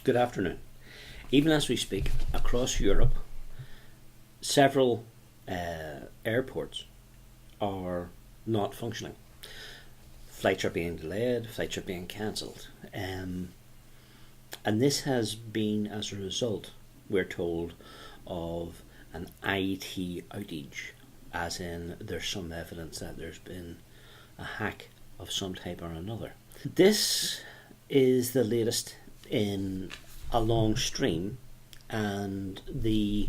Good afternoon. Even as we speak, across Europe, several airports are not functioning. Flights are being delayed, flights are being cancelled. And this has been as a result, we're told, of an IT outage, as in there's some evidence that there's been a hack of some type or another. This is the latest in a long stream, and the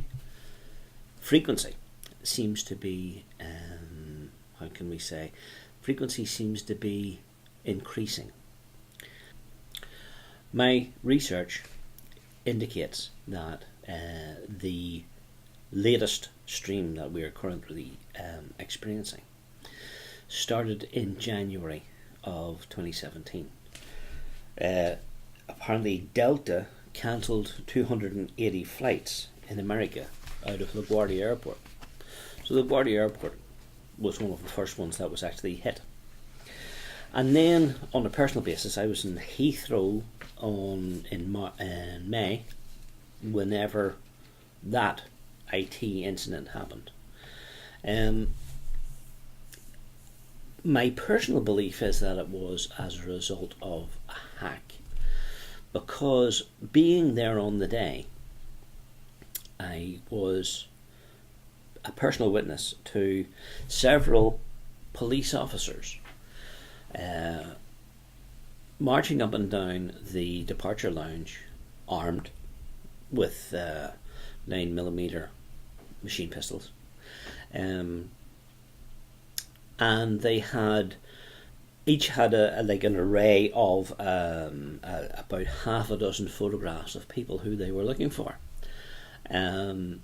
frequency seems to be, frequency seems to be increasing. My research indicates that the latest stream that we are currently experiencing started in January of 2017. Apparently Delta cancelled 280 flights in America out of LaGuardia Airport. So LaGuardia Airport was one of the first ones that was actually hit. And then on a personal basis, I was in Heathrow in May, whenever that IT incident happened. My personal belief is that it was as a result of a hack, because being there on the day, I was a personal witness to several police officers marching up and down the departure lounge, armed with 9mm machine pistols, and they each had an array of about half a dozen photographs of people who they were looking for, and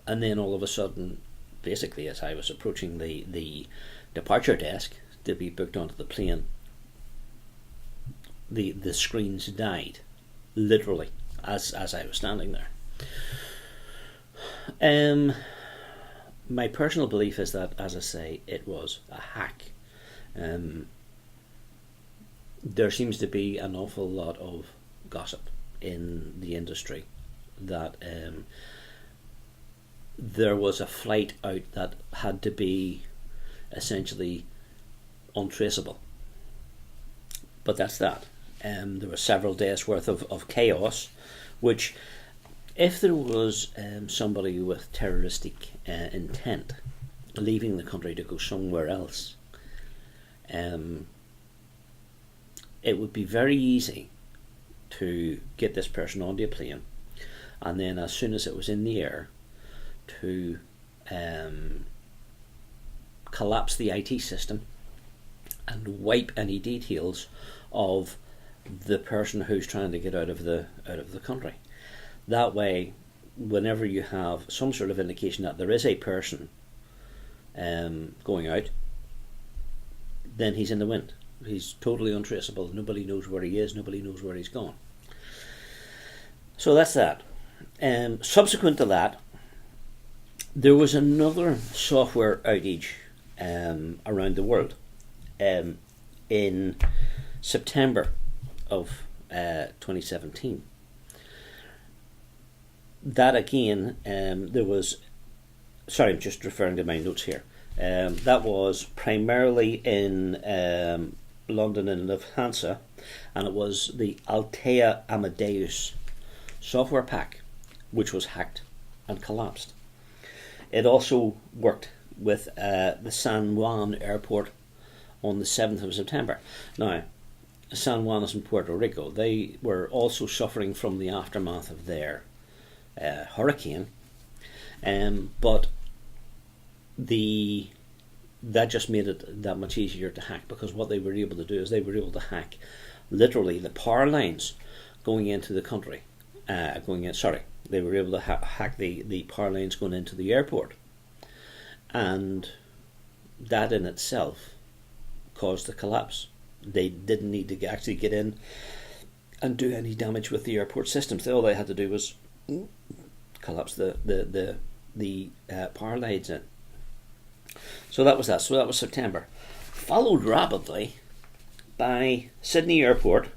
then all of a sudden, basically as I was approaching the departure desk to be booked onto the plane, the screens died, literally, as I was standing there. My personal belief is that, as I say, it was a hack. There seems to be an awful lot of gossip in the industry that there was a flight out that had to be essentially untraceable. But that's that. There were several days worth of chaos, which, if there was somebody with terroristic intent leaving the country to go somewhere else, it would be very easy to get this person onto a plane, and then as soon as it was in the air, to collapse the IT system and wipe any details of the person who's trying to get out of the country. That way, whenever you have some sort of indication that there is a person going out, then he's in the wind. He's totally untraceable. Nobody knows where he is. Nobody knows where he's gone. So that's that. Subsequent to that, there was another software outage around the world in September of 2017. That again, there was, sorry, I'm just referring to my notes here. That was primarily in London and Lufthansa, and it was the Altea Amadeus software pack, which was hacked and collapsed. It also worked with the San Juan airport on the 7th of September. Now, San Juan is in Puerto Rico. They were also suffering from the aftermath of their hurricane, but that just made it that much easier to hack, because what they were able to do is they were able to hack literally the power lines going into the country. They were able to hack the power lines going into the airport, and that in itself caused the collapse. They didn't need to actually get in and do any damage with the airport systems. All they had to do was collapse the power lines in. So that was that. So that was September, followed rapidly by Sydney Airport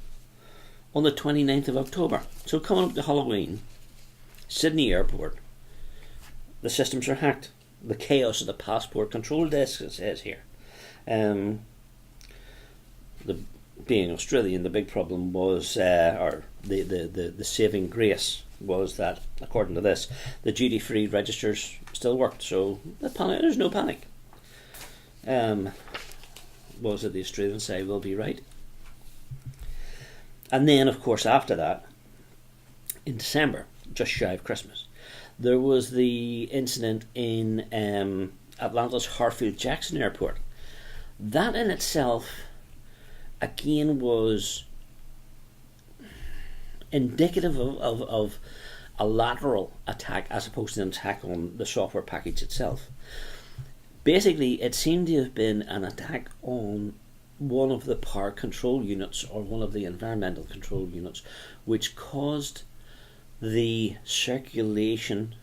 on the 29th of October. So coming up to Halloween, Sydney Airport, the systems are hacked. The chaos of the passport control desk, it says here. Being Australian, the big problem was, or the saving grace was that, according to this, the duty-free registers still worked, so there's no panic. Was it the Australians say will be right? And then, of course, after that, in December, just shy of Christmas, there was the incident in Atlanta's Hartsfield-Jackson Airport. That in itself, again, was indicative of a lateral attack as opposed to an attack on the software package itself. Basically, it seemed to have been an attack on one of the power control units or one of the environmental control units, which caused the circulation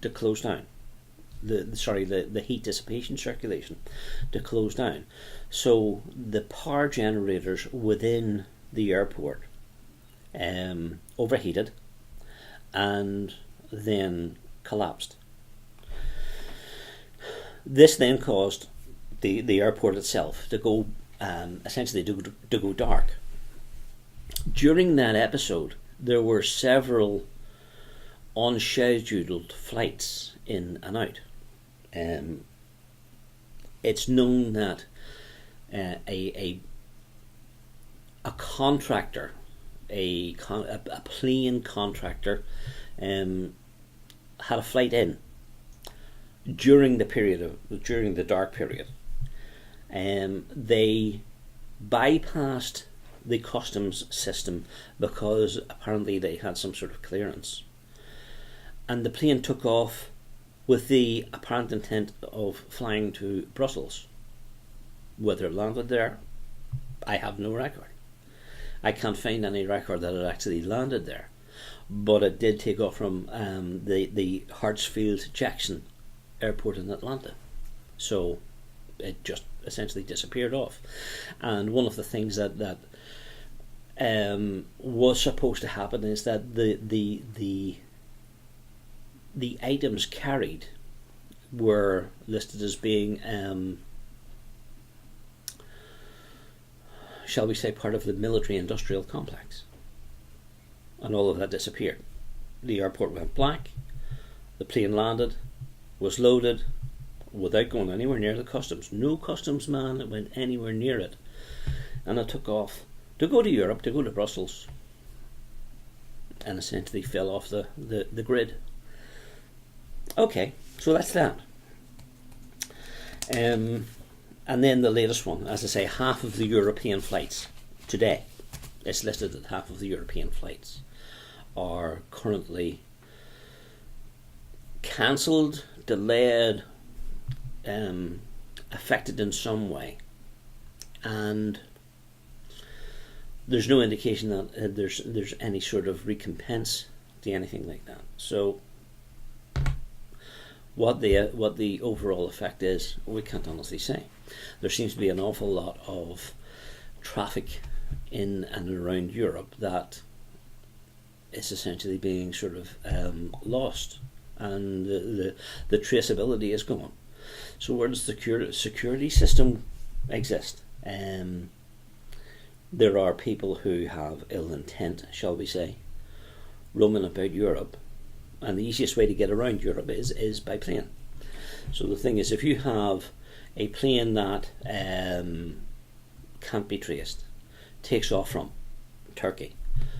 to close down. The heat dissipation circulation to close down. So the power generators within the airport overheated and then collapsed. This then caused the airport itself to go essentially to go dark. During that episode, there were several unscheduled flights in and out. It's known that a contractor, a plane contractor, had a flight in during the dark period. They bypassed the customs system because apparently they had some sort of clearance, and the plane took off with the apparent intent of flying to Brussels. Whether it landed there, I have no record. I can't find any record that it actually landed there, but it did take off from the Hartsfield-Jackson Airport in Atlanta. So it just essentially disappeared off. And one of the things that was supposed to happen is that the items carried were listed as being, shall we say, part of the military industrial complex, and all of that disappeared. The airport went black, the plane landed, was loaded without going anywhere near the customs. No customs man went anywhere near it, and it took off to go to Europe, to go to Brussels, and essentially fell off the grid. Okay, so that's that. And then the latest one, as I say, half of the European flights today, it's listed that half of the European flights are currently cancelled, delayed, affected in some way, and there's no indication that there's any sort of recompense to anything like that. So what the overall effect is, we can't honestly say. There seems to be an awful lot of traffic in and around Europe that is essentially being sort of lost, and the traceability is gone. So where does the security system exist? There are people who have ill intent, shall we say, roaming about Europe, and the easiest way to get around Europe is by plane. So the thing is, if you have a plane that can't be traced, takes off from Turkey,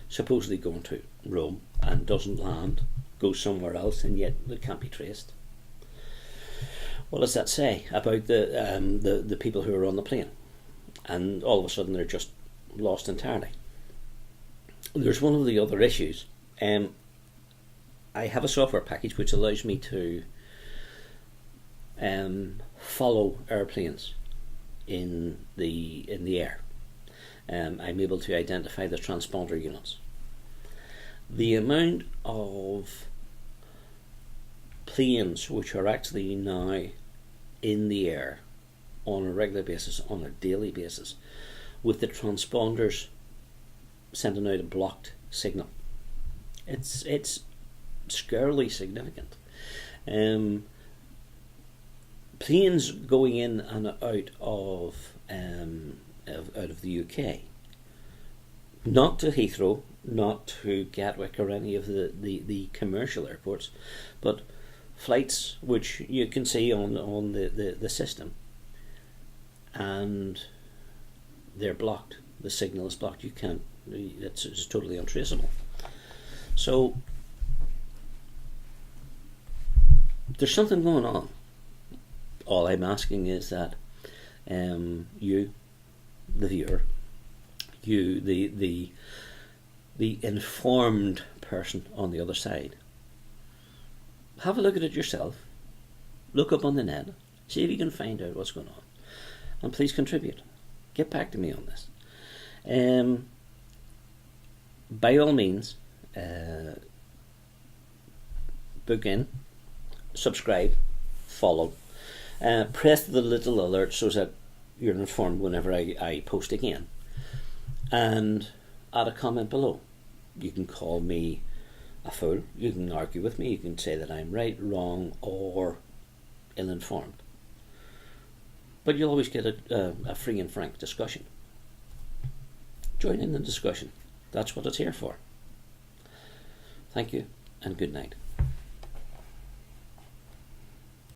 supposedly going to Rome, and doesn't land, goes somewhere else, and yet it can't be traced, what does that say about the people who are on the plane? And all of a sudden they're just lost entirely. There's one of the other issues. I have a software package which allows me to follow airplanes in the air. I'm able to identify the transponder units. The amount of planes which are actually now in the air on a regular basis, on a daily basis, with the transponders sending out a blocked signal. It's scarily significant. Planes going in and out of the UK, not to Heathrow, not to Gatwick or any of the commercial airports, but flights which you can see on the system, and they're blocked. The signal is blocked. You can't. It's totally untraceable. So there's something going on. All I'm asking is that you, the viewer, you, the informed person on the other side, have a look at it yourself. Look up on the net, see if you can find out what's going on, and please contribute. Get back to me on this. By all means, book in, subscribe, follow, press the little alert so that you're informed whenever I post again, and add a comment below. You can call me a fool, you can argue with me, you can say that I'm right, wrong, or ill-informed, but you'll always get a free and frank discussion. Join in the discussion. That's what it's here for. Thank you and good night.